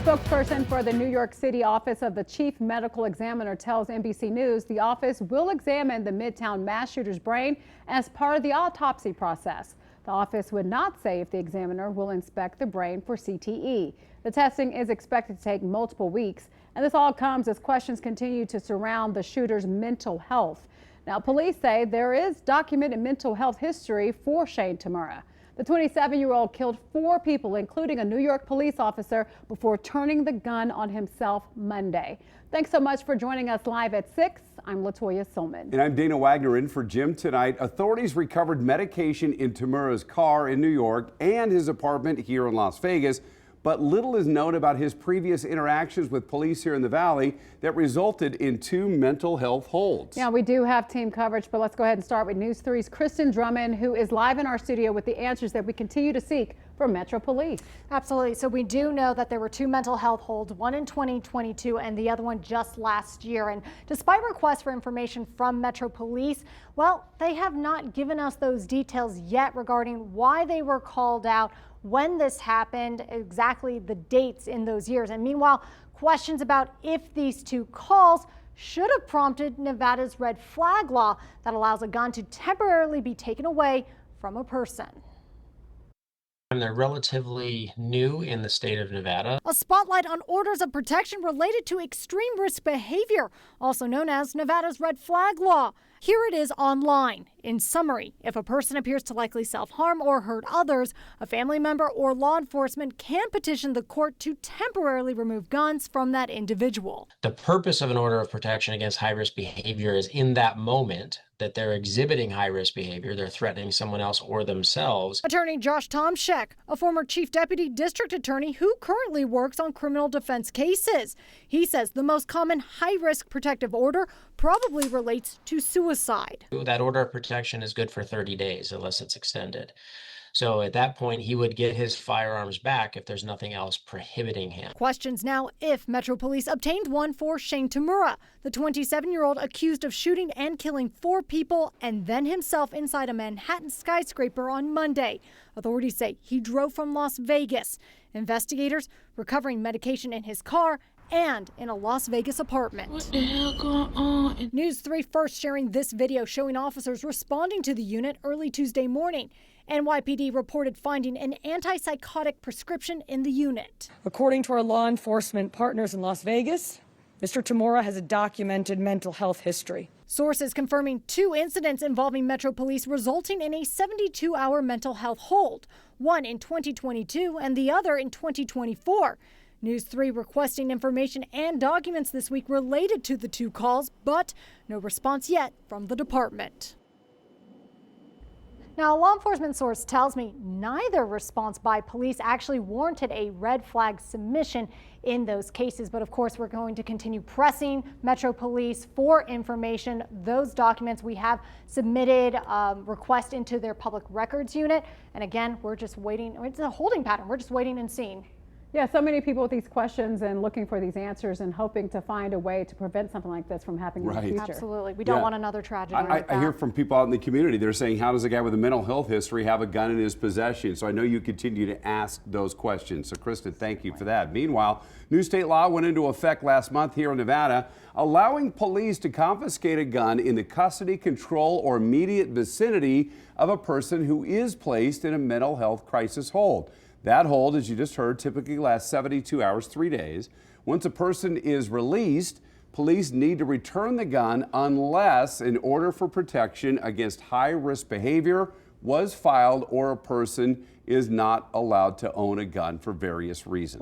Spokesperson for the New York City office of the chief medical examiner tells NBC News the office will examine the Midtown mass shooter's brain as part of the autopsy process. The office would not say if the examiner will inspect the brain for CTE. The testing is expected to take multiple weeks, and this all comes as questions continue to surround the shooter's mental health. Now, police say there is documented mental health history for Shane Tamura. The 27-year-old killed 4 people, including a New York police officer, before turning the gun on himself Monday. Thanks so much for joining us live at 6. I'm Latoya Silman. And I'm Dana Wagner in for Jim tonight. Authorities recovered medication in Tamura's car in New York and his apartment here in Las Vegas. But little is known about his previous interactions with police here in the Valley that resulted in 2 mental health holds. Yeah, we do have team coverage, but let's go ahead and start with News 3's Kristen Drummond, who is live in our studio with the answers that we continue to seek from Metro Police. Absolutely. So we do know that there were 2 mental health holds, one in 2022 and the other one just last year. And despite requests for information from Metro Police, well, they have not given us those details yet regarding why they were called out, when this happened, exactly the dates in those years. And meanwhile, questions about if these 2 calls should have prompted Nevada's red flag law that allows a gun to temporarily be taken away from a person. And they're relatively new in the state of Nevada. A spotlight on orders of protection related to extreme risk behavior, also known as Nevada's red flag law. Here it is online. In summary, if a person appears to likely self-harm or hurt others, a family member or law enforcement can petition the court to temporarily remove guns from that individual. The purpose of an order of protection against high-risk behavior is in that moment that they're exhibiting high-risk behavior, they're threatening someone else or themselves. Attorney Josh Tomshek, a former chief deputy district attorney who currently works on criminal defense cases. He says the most common high-risk protective order probably relates to suicide. That order of protection is good for 30 days unless it's extended. So at that point, he would get his firearms back if there's nothing else prohibiting him. Questions now if Metro Police obtained one for Shane Tamura, the 27-year-old accused of shooting and killing 4 people and then himself inside a Manhattan skyscraper on Monday. Authorities say he drove from Las Vegas. Investigators recovering medication in his car and in a Las Vegas apartment. What the hell going on? News 3 first sharing this video showing officers responding to the unit early Tuesday morning. NYPD reported finding an antipsychotic prescription in the unit. According to our law enforcement partners in Las Vegas, Mr. Tamura has a documented mental health history. Sources confirming 2 incidents involving Metro Police resulting in a 72-hour mental health hold, one in 2022 and the other in 2024. News 3 requesting information and documents this week related to the 2 calls, but no response yet from the department. Now, a law enforcement source tells me neither response by police actually warranted a red flag submission in those cases. But of course, we're going to continue pressing Metro Police for information. Those documents we have submitted request into their public records unit. And again, we're just waiting. It's a holding pattern. We're just waiting and seeing. Yeah, so many people with these questions and looking for these answers and hoping to find a way to prevent something like this from happening in the future. Absolutely. We don't want another tragedy like that. I hear from people out in the community. They're saying, how does a guy with a mental health history have a gun in his possession? So I know you continue to ask those questions. So Kristen, thank you for that. Meanwhile, new state law went into effect last month here in Nevada, allowing police to confiscate a gun in the custody, control, or immediate vicinity of a person who is placed in a mental health crisis hold. That hold, as you just heard, typically lasts 72 hours, 3 days. Once a person is released, police need to return the gun unless an order for protection against high-risk behavior was filed or a person is not allowed to own a gun for various reasons.